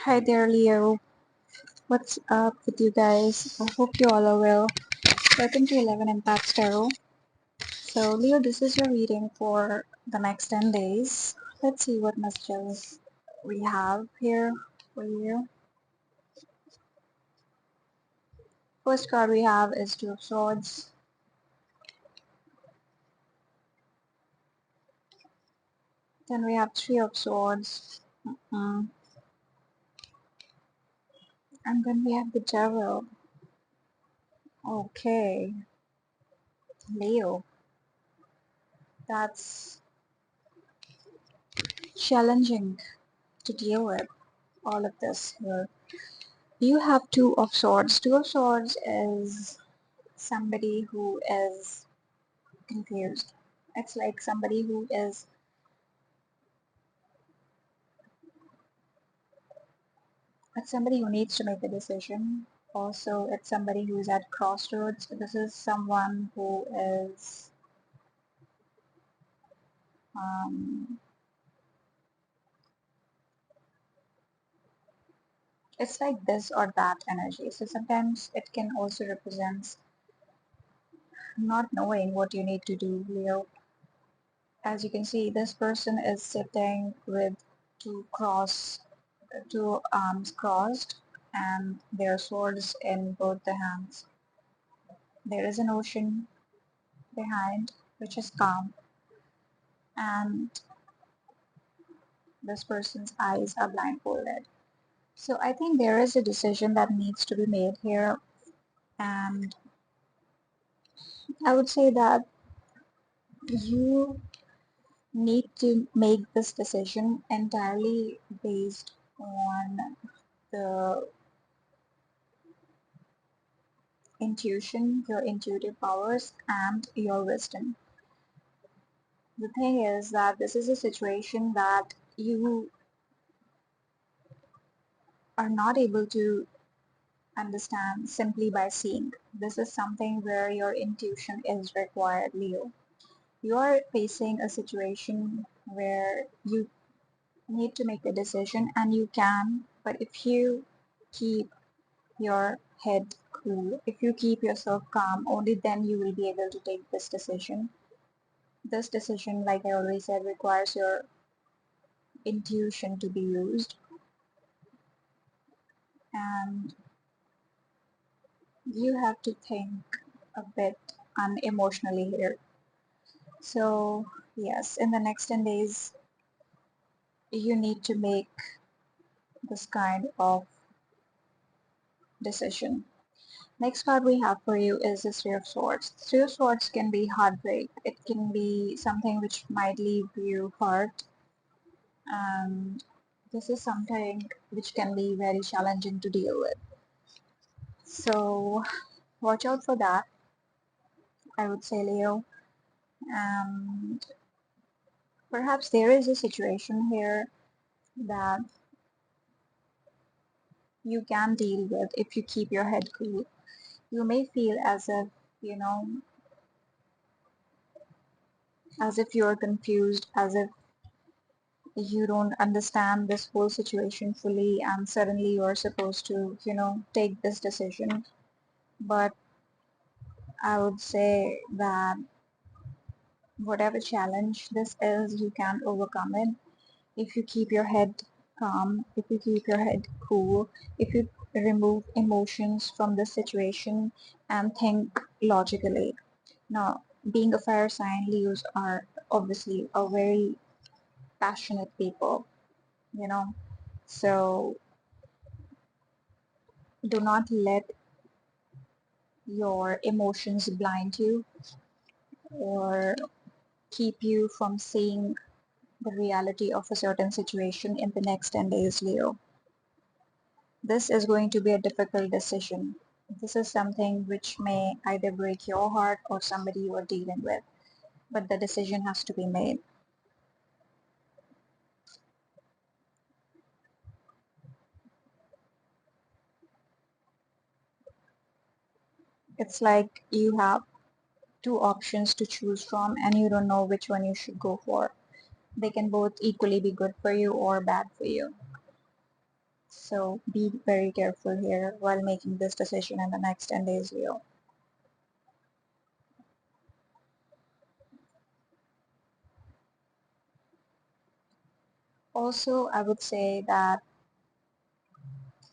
Hi there, Leo. What's up with you guys? I hope you all are well. Welcome to 11 Impact Tarot. So, Leo, this is your reading for the next 10 days. Let's see what messages we have here for you. First card we have is Two of Swords. Then we have Three of Swords. Mm. And then we have the Devil. Okay, Leo. That's challenging to deal with all of this here. You have Two of Swords. Two of Swords is somebody who is confused. It's like somebody who is, it's somebody who needs to make a decision. Also, it's somebody who is at crossroads. This is someone who is, um, it's like this or that energy. So sometimes it can also represent not knowing what you need to do, Leo. As you can see, this person is sitting with two cross two arms crossed and their swords in both the hands. There is an ocean behind which is calm, and this person's eyes are blindfolded. So I think there is a decision that needs to be made here, and I would say that you need to make this decision entirely based on the intuition, your intuitive powers, and your wisdom. The thing is that this is a situation that you are not able to understand simply by seeing. This is something where your intuition is required, Leo. You are facing a situation where you need to make a decision and you can, but if you keep your head cool, if you keep yourself calm, only then you will be able to take this decision. This decision, like I already said, requires your intuition to be used, and you have to think a bit unemotionally here. So yes, in the next 10 days, you need to make this kind of decision. Next card we have for you is the Three of Swords. Three of Swords can be heartbreak. It can be something which might leave you hurt, and this is something which can be very challenging to deal with. So watch out for that, I would say, Leo. And perhaps there is a situation here that you can deal with if you keep your head cool. You may feel as if, you know, as if you're confused, as if you don't understand this whole situation fully, and suddenly you're supposed to, take this decision. But I would say that whatever challenge this is, you can overcome it if you keep your head calm, if you keep your head cool, if you remove emotions from the situation and think logically. Now, being a fire sign, Leos are obviously a very passionate people, you know. So do not let your emotions blind you or keep you from seeing the reality of a certain situation in the next 10 days, Leo. This is going to be a difficult decision. This is something which may either break your heart or somebody you are dealing with, but the decision has to be made. It's like you have two options to choose from and you don't know which one you should go for. They can both equally be good for you or bad for you. So be very careful here while making this decision in the next 10 days, Leo. Also, I would say that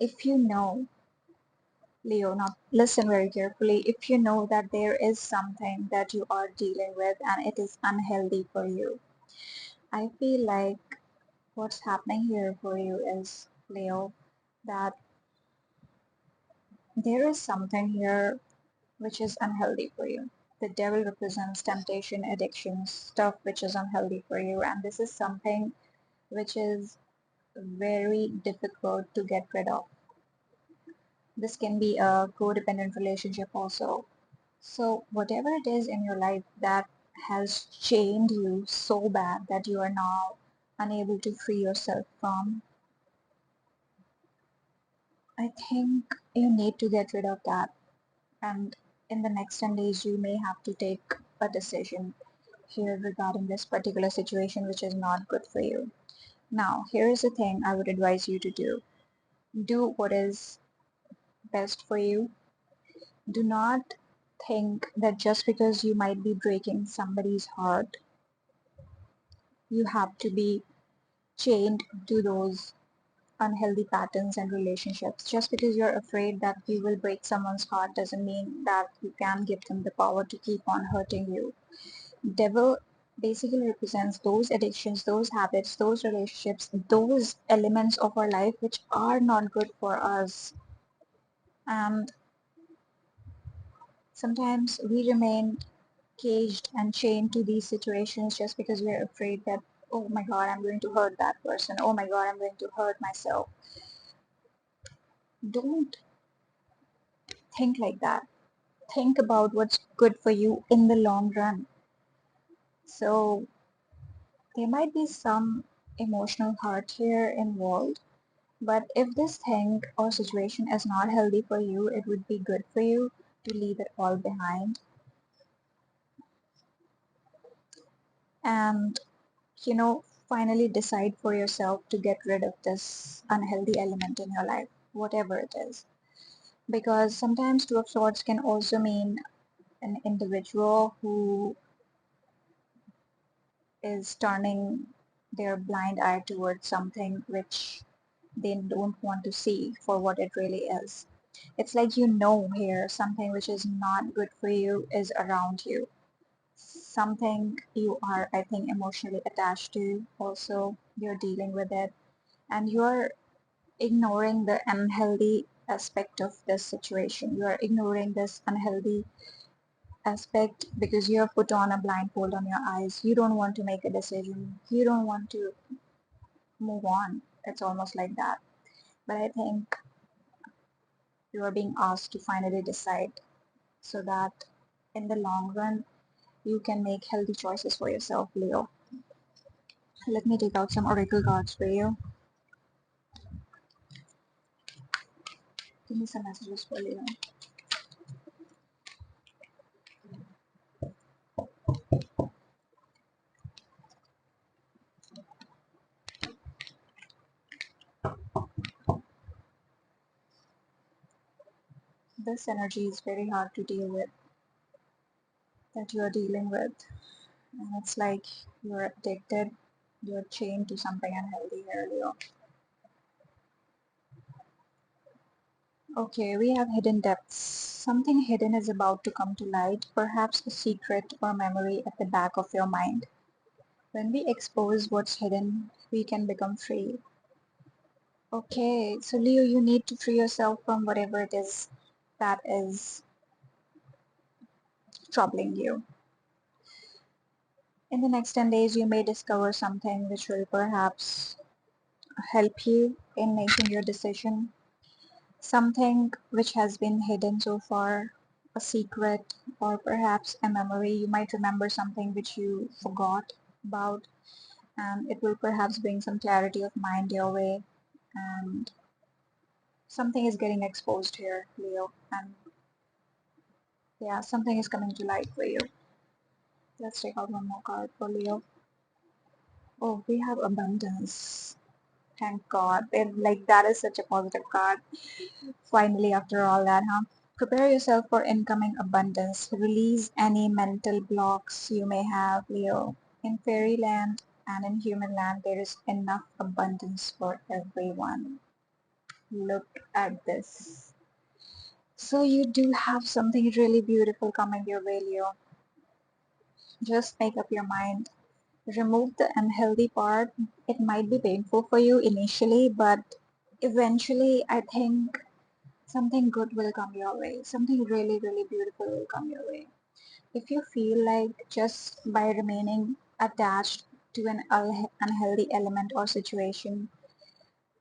if you know, Leo, now listen very carefully, if you know that there is something that you are dealing with and it is unhealthy for you, I feel like what's happening here for you is, Leo, that there is something here which is unhealthy for you. The devil represents temptation, addiction, stuff which is unhealthy for you, and this is something which is very difficult to get rid of. This can be a codependent relationship also. So whatever it is in your life that has chained you so bad that you are now unable to free yourself from, I think you need to get rid of that. And in the next 10 days, you may have to take a decision here regarding this particular situation, which is not good for you. Now, here is the thing I would advise you to do. Do what is best for you. Do not think that just because you might be breaking somebody's heart, you have to be chained to those unhealthy patterns and relationships. Just because you're afraid that you will break someone's heart doesn't mean that you can give them the power to keep on hurting you. Devil basically represents those addictions, those habits, those relationships, those elements of our life which are not good for us. And sometimes we remain caged and chained to these situations just because we're afraid that, oh my god, I'm going to hurt that person. Oh my god, I'm going to hurt myself. Don't think like that. Think about what's good for you in the long run. So there might be some emotional hurt here involved, but if this thing or situation is not healthy for you, it would be good for you to leave it all behind and, finally decide for yourself to get rid of this unhealthy element in your life, whatever it is. Because sometimes Two of Swords can also mean an individual who is turning their blind eye towards something which they don't want to see for what it really is. It's like here something which is not good for you is around you. Something you are, I think, emotionally attached to. Also, you're dealing with it and you're ignoring the unhealthy aspect of this situation. You are ignoring this unhealthy aspect because you have put on a blindfold on your eyes. You don't want to make a decision. You don't want to move on. It's almost like that. But I think you are being asked to finally decide so that in the long run you can make healthy choices for yourself, Leo. Let me take out some oracle cards for you. Give me some messages for Leo. This energy is very hard to deal with, that you are dealing with. And it's like you're addicted, you're chained to something unhealthy here, Leo. Okay, we have hidden depths. Something hidden is about to come to light, perhaps a secret or memory at the back of your mind. When we expose what's hidden, we can become free. Okay, so Leo, you need to free yourself from whatever it is that is troubling you. In the next 10 days, you may discover something which will perhaps help you in making your decision. Something which has been hidden so far, a secret, or perhaps a memory. You might remember something which you forgot about, and it will perhaps bring some clarity of mind your way. And something is getting exposed here, Leo, and yeah, something is coming to light for you. Let's take out one more card for Leo. Oh, we have abundance. Thank God. Like that is such a positive card. Finally, after all that, huh? Prepare yourself for incoming abundance. Release any mental blocks you may have, Leo. In fairyland and in human land, there is enough abundance for everyone. Look at this. So you do have something really beautiful coming your way, Leo. Just make up your mind. Remove the unhealthy part. It might be painful for you initially, but eventually I think something good will come your way. Something really, really beautiful will come your way. If you feel like just by remaining attached to an unhealthy element or situation,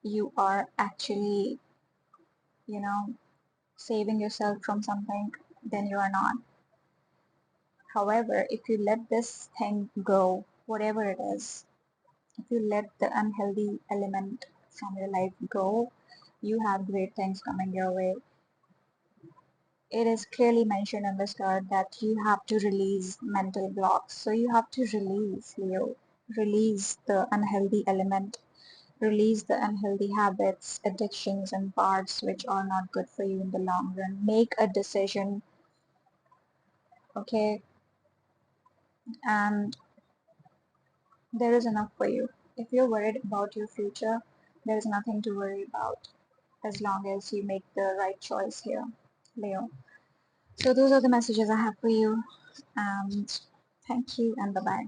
you are actually, you know, saving yourself from something, then you are not. However, if you let this thing go, whatever it is, if you let the unhealthy element from your life go, you have great things coming your way. It is clearly mentioned in this card that you have to release mental blocks. So you have to release, Leo, release the unhealthy element, release the unhealthy habits, addictions, and parts which are not good for you in the long run. Make a decision, okay? And there is enough for you. If you're worried about your future, there is nothing to worry about as long as you make the right choice here, Leo. So those are the messages I have for you. And thank you and bye bye.